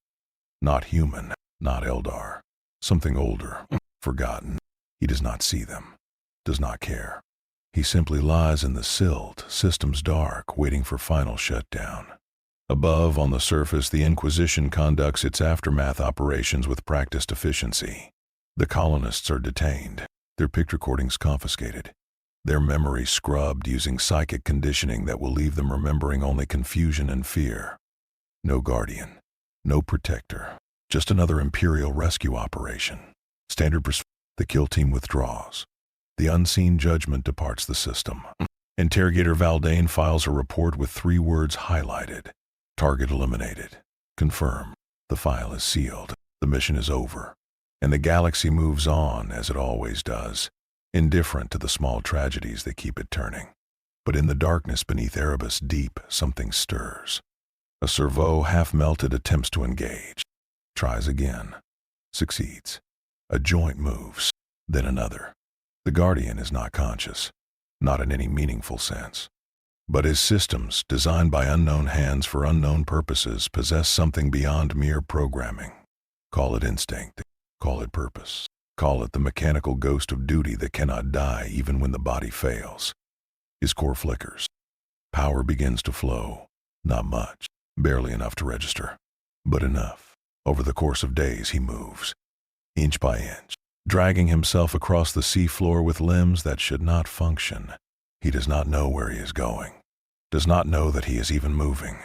Not human, not Eldar. Something older, forgotten. He does not see them, does not care. He simply lies in the silt, systems dark, waiting for final shutdown. Above, on the surface, the Inquisition conducts its aftermath operations with practiced efficiency. The colonists are detained, their pic recordings confiscated, their memories scrubbed using psychic conditioning that will leave them remembering only confusion and fear. No Guardian, no protector, just another Imperial rescue operation. The kill team withdraws. The unseen judgment departs the system. Interrogator Valdane files a report with 3 words highlighted. Target eliminated. Confirm. The file is sealed. The mission is over. And the galaxy moves on, as it always does, indifferent to the small tragedies that keep it turning. But in the darkness beneath Arabus Deep, something stirs. A servo, half-melted, attempts to engage. Tries again. Succeeds. A joint moves. Then another. The Guardian is not conscious. Not in any meaningful sense. But his systems, designed by unknown hands for unknown purposes, possess something beyond mere programming. Call it instinct. Call it purpose. Call it the mechanical ghost of duty that cannot die even when the body fails. His core flickers. Power begins to flow. Not much, barely enough to register, but enough. Over the course of days he moves, inch by inch, dragging himself across the seafloor with limbs that should not function. He does not know where he is going, does not know that he is even moving.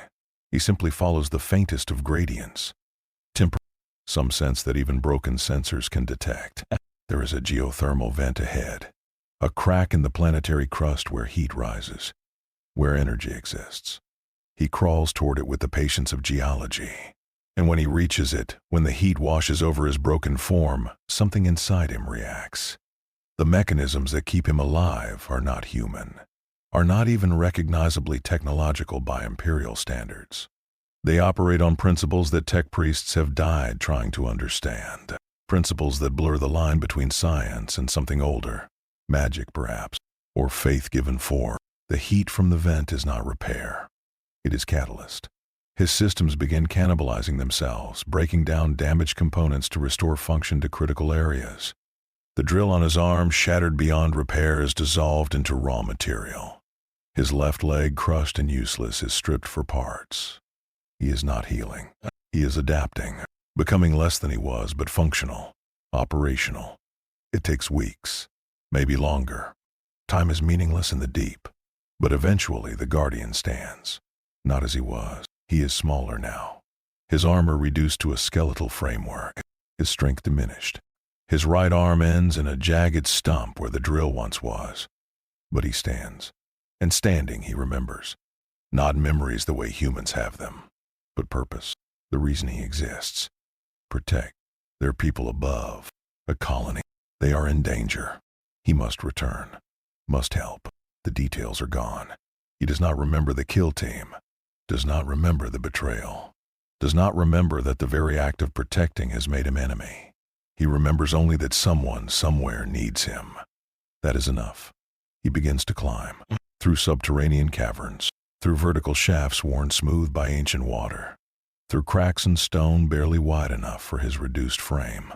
He simply follows the faintest of gradients. Some sense that even broken sensors can detect. There is a geothermal vent ahead, a crack in the planetary crust where heat rises, where energy exists. He crawls toward it with the patience of geology. And when he reaches it, when the heat washes over his broken form, something inside him reacts. The mechanisms that keep him alive are not human, are not even recognizably technological by Imperial standards. They operate on principles that tech priests have died trying to understand. Principles that blur the line between science and something older, magic perhaps, or faith given form. The heat from the vent is not repair. It is catalyst. His systems begin cannibalizing themselves, breaking down damaged components to restore function to critical areas. The drill on his arm, shattered beyond repair, is dissolved into raw material. His left leg, crushed and useless, is stripped for parts. He is not healing. He is adapting, becoming less than he was, but functional, operational. It takes weeks, maybe longer. Time is meaningless in the deep. But eventually the Guardian stands. Not as he was. He is smaller now. His armor reduced to a skeletal framework. His strength diminished. His right arm ends in a jagged stump where the drill once was. But he stands. And standing, he remembers. Not memories the way humans have them, but purpose, the reason he exists. Protect their people above, a colony. They are in danger. He must return, must help. The details are gone. He does not remember the kill team, does not remember the betrayal, does not remember that the very act of protecting has made him enemy. He remembers only that someone, somewhere needs him. That is enough. He begins to climb, through subterranean caverns, through vertical shafts worn smooth by ancient water, through cracks in stone barely wide enough for his reduced frame.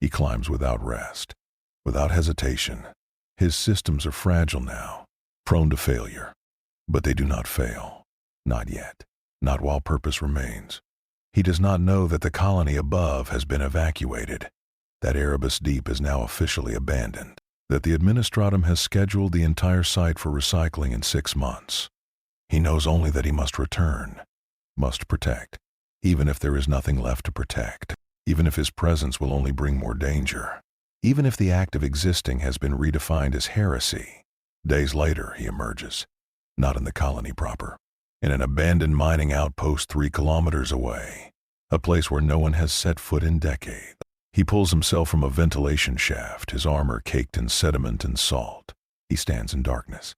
He climbs without rest, without hesitation. His systems are fragile now, prone to failure. But they do not fail. Not yet. Not while purpose remains. He does not know that the colony above has been evacuated, that Arabus Deep is now officially abandoned, that the Administratum has scheduled the entire site for recycling in 6 months. He knows only that he must return, must protect, even if there is nothing left to protect, even if his presence will only bring more danger, even if the act of existing has been redefined as heresy. Days later, he emerges, not in the colony proper, in an abandoned mining outpost 3 kilometers away, a place where no one has set foot in decades. He pulls himself from a ventilation shaft, his armor caked in sediment and salt. He stands in darkness,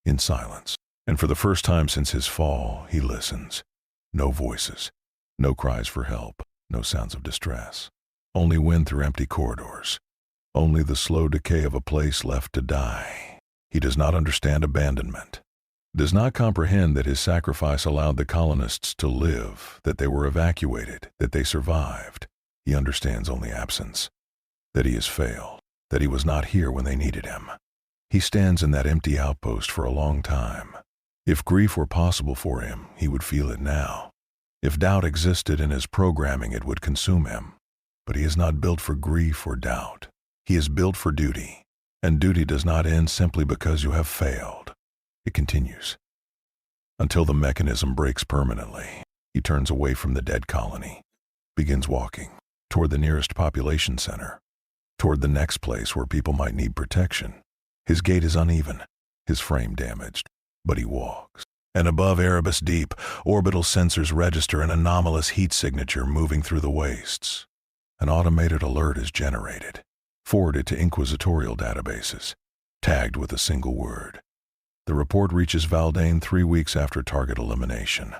in silence, and for the first time since his fall, he listens. No voices, no cries for help, no sounds of distress. Only wind through empty corridors, only the slow decay of a place left to die. He does not understand abandonment, does not comprehend that his sacrifice allowed the colonists to live, that they were evacuated, that they survived. He understands only absence, that he has failed, that he was not here when they needed him. He stands in that empty outpost for a long time. If grief were possible for him, he would feel it now. If doubt existed in his programming, it would consume him. But he is not built for grief or doubt. He is built for duty, and duty does not end simply because you have failed. It continues. Until the mechanism breaks permanently, he turns away from the dead colony, begins walking toward the nearest population center, toward the next place where people might need protection. His gait is uneven, his frame damaged, but he walks. And above Arabus Deep, orbital sensors register an anomalous heat signature moving through the wastes. An automated alert is generated, forwarded to inquisitorial databases, tagged with a single word. The report reaches Valdane 3 weeks after target elimination.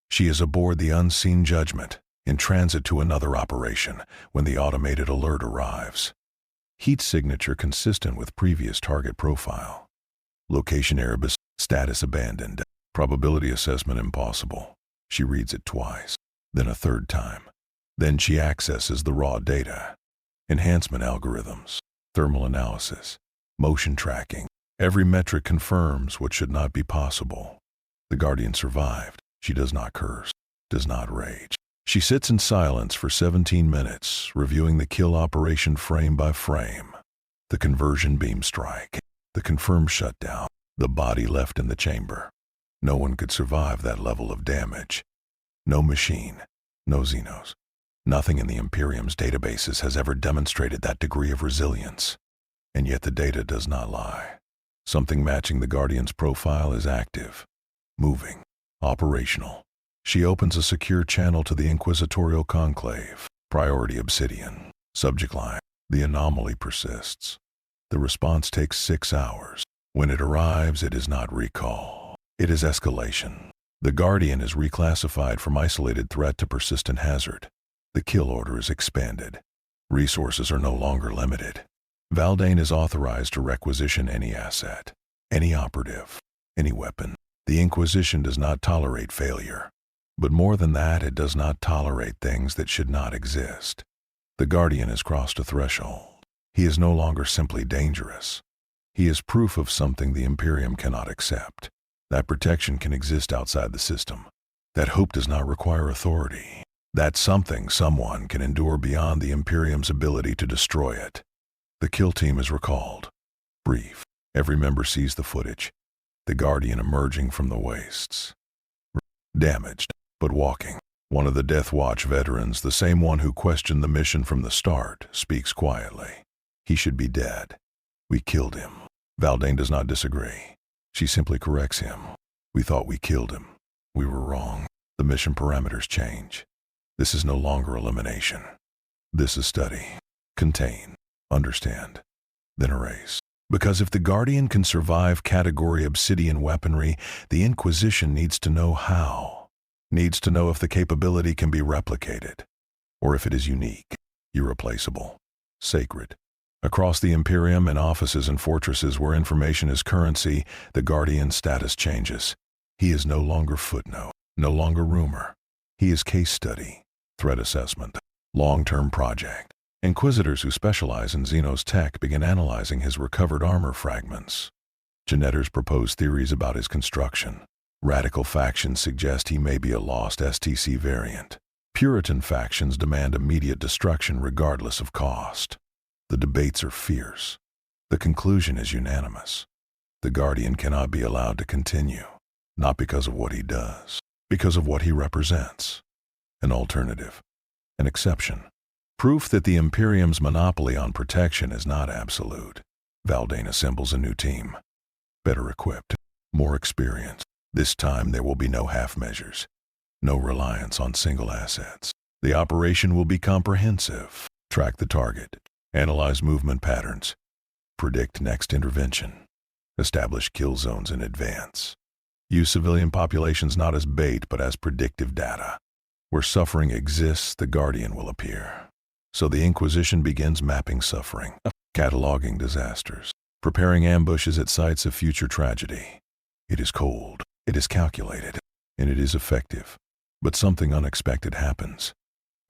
She is aboard the Unseen Judgment, in transit to another operation when the automated alert arrives. Heat signature consistent with previous target profile. Location Arabus, status abandoned. Probability assessment impossible. She reads it twice, then a third time. Then she accesses the raw data. Enhancement algorithms, thermal analysis, motion tracking. Every metric confirms what should not be possible. The Guardian survived. She does not curse, does not rage. She sits in silence for 17 minutes, reviewing the kill operation frame by frame. The conversion beam strike, the confirmed shutdown, the body left in the chamber. No one could survive that level of damage. No machine, no Xenos. Nothing in the Imperium's databases has ever demonstrated that degree of resilience. And yet the data does not lie. Something matching the Guardian's profile is active, moving, operational. She opens a secure channel to the inquisitorial conclave. Priority Obsidian. Subject line. The anomaly persists. The response takes 6 hours. When it arrives, it is not recall. It is escalation. The Guardian is reclassified from isolated threat to persistent hazard. The kill order is expanded. Resources are no longer limited. Valdane is authorized to requisition any asset, any operative, any weapon. The Inquisition does not tolerate failure. But more than that, it does not tolerate things that should not exist. The Guardian has crossed a threshold. He is no longer simply dangerous. He is proof of something the Imperium cannot accept. That protection can exist outside the system. That hope does not require authority. That something, someone, can endure beyond the Imperium's ability to destroy it. The kill team is recalled. Brief. Every member sees the footage. The Guardian emerging from the wastes. Damaged, but walking. One of the Death Watch veterans, the same one who questioned the mission from the start, speaks quietly. He should be dead. We killed him. Valdane does not disagree. She simply corrects him. We thought we killed him. We were wrong. The mission parameters change. This is no longer elimination. This is study. Contain. Understand. Then erase. Because if the Guardian can survive category Obsidian weaponry, the Inquisition needs to know how. Needs to know if the capability can be replicated, or if it is unique, irreplaceable, sacred. Across the Imperium, in offices and fortresses where information is currency, the Guardian's status changes. He is no longer footnote, no longer rumor. He is case study, threat assessment, long-term project. Inquisitors who specialize in Xenos tech begin analyzing his recovered armor fragments. Geneters propose theories about his construction. Radical factions suggest he may be a lost STC variant. Puritan factions demand immediate destruction regardless of cost. The debates are fierce. The conclusion is unanimous. The Guardian cannot be allowed to continue, not because of what he does, because of what he represents. An alternative, an exception. Proof that the Imperium's monopoly on protection is not absolute. Valdane assembles a new team. Better equipped, more experienced. This time there will be no half measures, no reliance on single assets. The operation will be comprehensive. Track the target, analyze movement patterns, predict next intervention, establish kill zones in advance. Use civilian populations not as bait but as predictive data. Where suffering exists, the Guardian will appear. So the Inquisition begins mapping suffering, cataloging disasters, preparing ambushes at sites of future tragedy. It is cold, it is calculated, and it is effective. But something unexpected happens.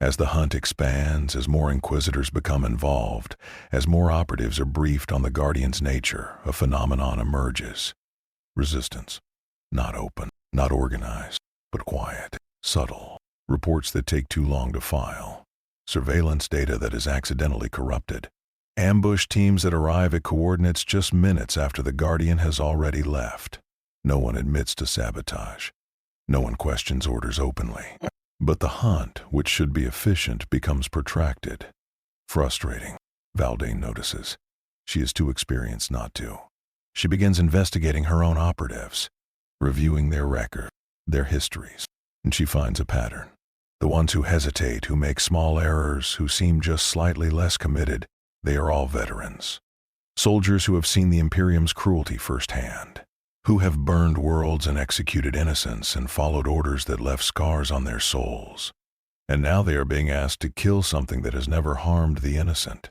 As the hunt expands, as more Inquisitors become involved, as more operatives are briefed on the Guardian's nature, a phenomenon emerges. Resistance. Not open, not organized, but quiet, subtle. Reports that take too long to file. Surveillance data that is accidentally corrupted. Ambush teams that arrive at coordinates just minutes after the Guardian has already left. No one admits to sabotage. No one questions orders openly. But the hunt, which should be efficient, becomes protracted. Frustrating. Valdane notices. She is too experienced not to. She begins investigating her own operatives, reviewing their record, their histories, and she finds a pattern. The ones who hesitate, who make small errors, who seem just slightly less committed, they are all veterans. Soldiers who have seen the Imperium's cruelty firsthand, who have burned worlds and executed innocents and followed orders that left scars on their souls. And now they are being asked to kill something that has never harmed the innocent,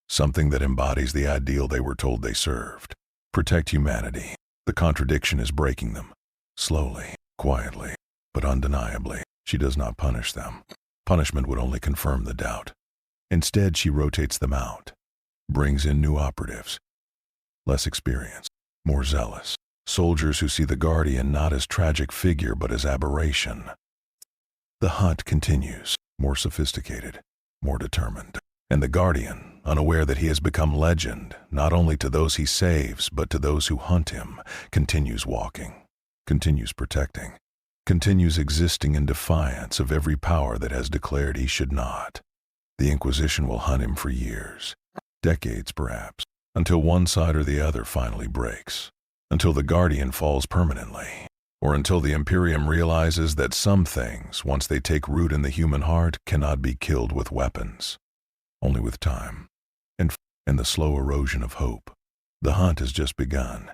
something that embodies the ideal they were told they served. Protect humanity. The contradiction is breaking them. Slowly, quietly, but undeniably. She does not punish them. Punishment would only confirm the doubt. Instead, she rotates them out, brings in new operatives, less experienced, more zealous, soldiers who see the Guardian not as tragic figure but as aberration. The hunt continues, more sophisticated, more determined, and the Guardian, unaware that he has become legend, not only to those he saves but to those who hunt him, continues walking, continues protecting, continues existing in defiance of every power that has declared he should not. The Inquisition will hunt him for years, decades perhaps, until one side or the other finally breaks, until the Guardian falls permanently, or until the Imperium realizes that some things, once they take root in the human heart, cannot be killed with weapons, only with time, and the slow erosion of hope. The hunt has just begun.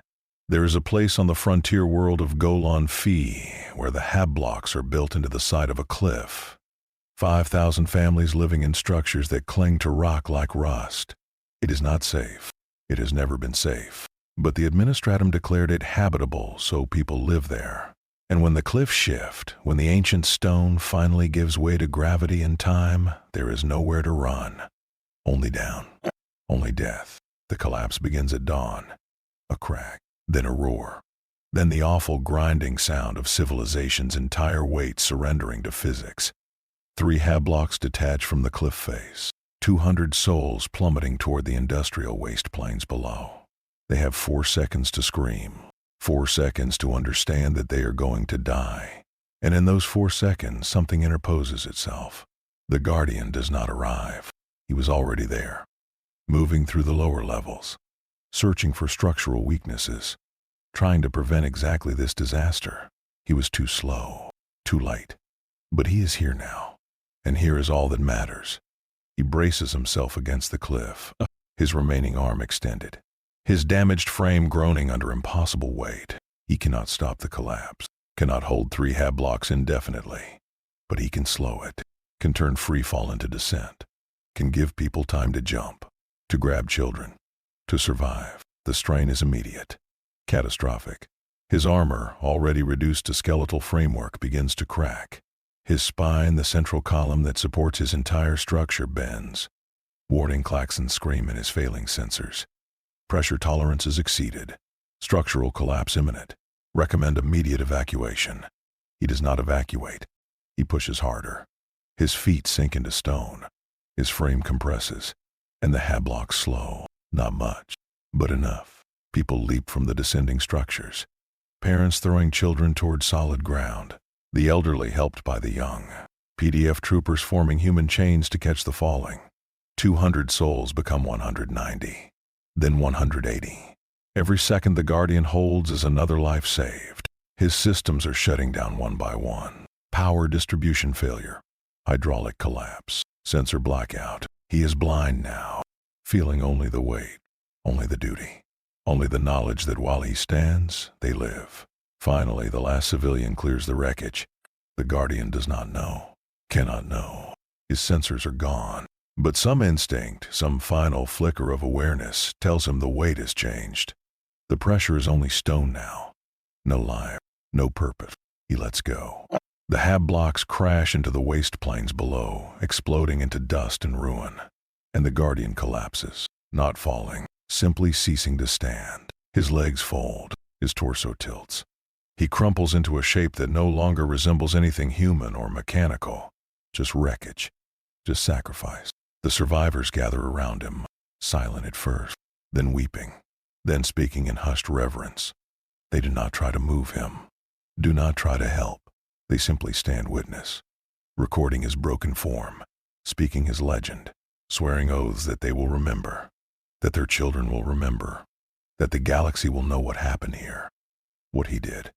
There is a place on the frontier world of Golan Fee where the hab blocks are built into the side of a cliff. 5,000 families living in structures that cling to rock like rust. It is not safe. It has never been safe. But the Administratum declared it habitable, so people live there. And when the cliffs shift, when the ancient stone finally gives way to gravity and time, there is nowhere to run. Only down. Only death. The collapse begins at dawn. A crack, then a roar. Then the awful grinding sound of civilization's entire weight surrendering to physics. 3 hablocks detach from the cliff face, 200 souls plummeting toward the industrial waste plains below. They have 4 seconds to scream, 4 seconds to understand that they are going to die. And in those 4 seconds, something interposes itself. The Guardian does not arrive. He was already there, moving through the lower levels, searching for structural weaknesses, trying to prevent exactly this disaster. He was too slow, too late. But he is here now, and here is all that matters. He braces himself against the cliff, his remaining arm extended, his damaged frame groaning under impossible weight. He cannot stop the collapse, cannot hold 3 hablocks indefinitely, but he can slow it, can turn free fall into descent, can give people time to jump, to grab children, to survive. The strain is immediate, catastrophic. His armor, already reduced to skeletal framework, begins to crack. His spine, the central column that supports his entire structure, bends. Warning klaxons scream in his failing sensors. Pressure tolerance is exceeded. Structural collapse imminent. Recommend immediate evacuation. He does not evacuate. He pushes harder. His feet sink into stone. His frame compresses, and the hablocks slow. Not much, but enough. People leap from the descending structures. Parents throwing children toward solid ground. The elderly helped by the young. PDF troopers forming human chains to catch the falling. 200 souls become 190, then 180. Every second the Guardian holds is another life saved. His systems are shutting down one by one. Power distribution failure, hydraulic collapse, sensor blackout. He is blind now, feeling only the weight, only the duty, only the knowledge that while he stands, they live. Finally, the last civilian clears the wreckage. The Guardian does not know, cannot know. His sensors are gone. But some instinct, some final flicker of awareness, tells him the weight has changed. The pressure is only stone now. No life, no purpose. He lets go. The hab blocks crash into the waste plains below, exploding into dust and ruin. And the Guardian collapses, not falling, simply ceasing to stand. His legs fold, his torso tilts. He crumples into a shape that no longer resembles anything human or mechanical. Just wreckage, just sacrifice. The survivors gather around him, silent at first, then weeping, then speaking in hushed reverence. They do not try to move him, do not try to help. They simply stand witness, recording his broken form, speaking his legend, swearing oaths that they will remember, that their children will remember, that the galaxy will know what happened here, what he did,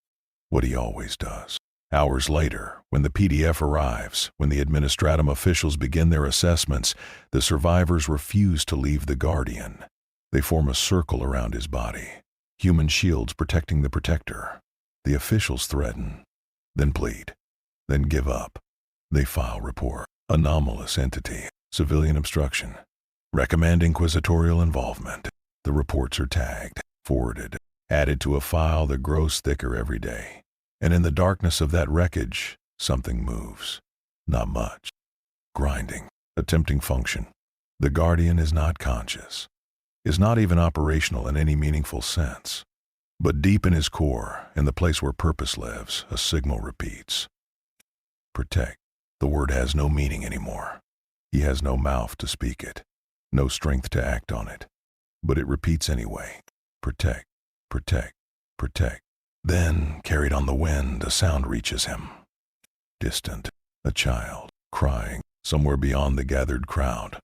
what he always does. Hours later, when the PDF arrives, when the Administratum officials begin their assessments, the survivors refuse to leave the Guardian. They form a circle around his body, human shields protecting the protector. The officials threaten, then plead, then give up. They file report. Anomalous entity, civilian obstruction. Recommend inquisitorial involvement. The reports are tagged, forwarded, added to a file that grows thicker every day. And in the darkness of that wreckage, something moves. Not much. Grinding, attempting function. The Guardian is not conscious, is not even operational in any meaningful sense. But deep in his core, in the place where purpose lives, a signal repeats. Protect. The word has no meaning anymore. He has no mouth to speak it, no strength to act on it. But it repeats anyway. Protect, protect, protect. Then, carried on the wind, a sound reaches him. Distant, a child, crying, somewhere beyond the gathered crowd,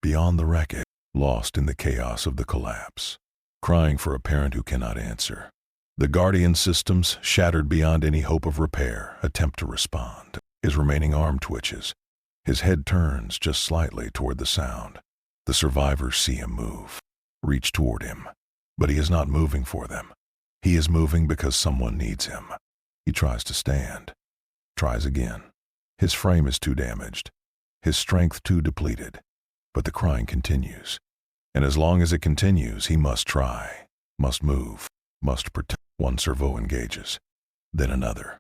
beyond the wreckage, lost in the chaos of the collapse, crying for a parent who cannot answer. The Guardian systems, shattered beyond any hope of repair, attempt to respond. His remaining arm twitches. His head turns just slightly toward the sound. The survivors see him move, reach toward him. But he is not moving for them. He is moving because someone needs him. He tries to stand. Tries again. His frame is too damaged. His strength too depleted. But the crying continues. And as long as it continues, he must try, must move, must protect. One servo engages. Then another.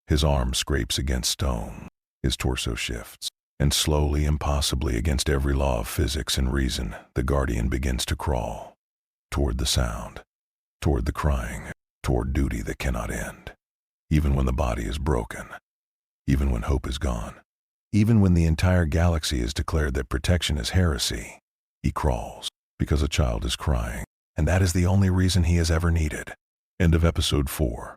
His arm scrapes against stone. His torso shifts. And slowly, impossibly, against every law of physics and reason, the Guardian begins to crawl. Toward the sound. Toward the crying. Toward duty that cannot end. Even when the body is broken. Even when hope is gone. Even when the entire galaxy has declared that protection is heresy. He crawls. Because a child is crying. And that is the only reason he has ever needed. End of episode 4.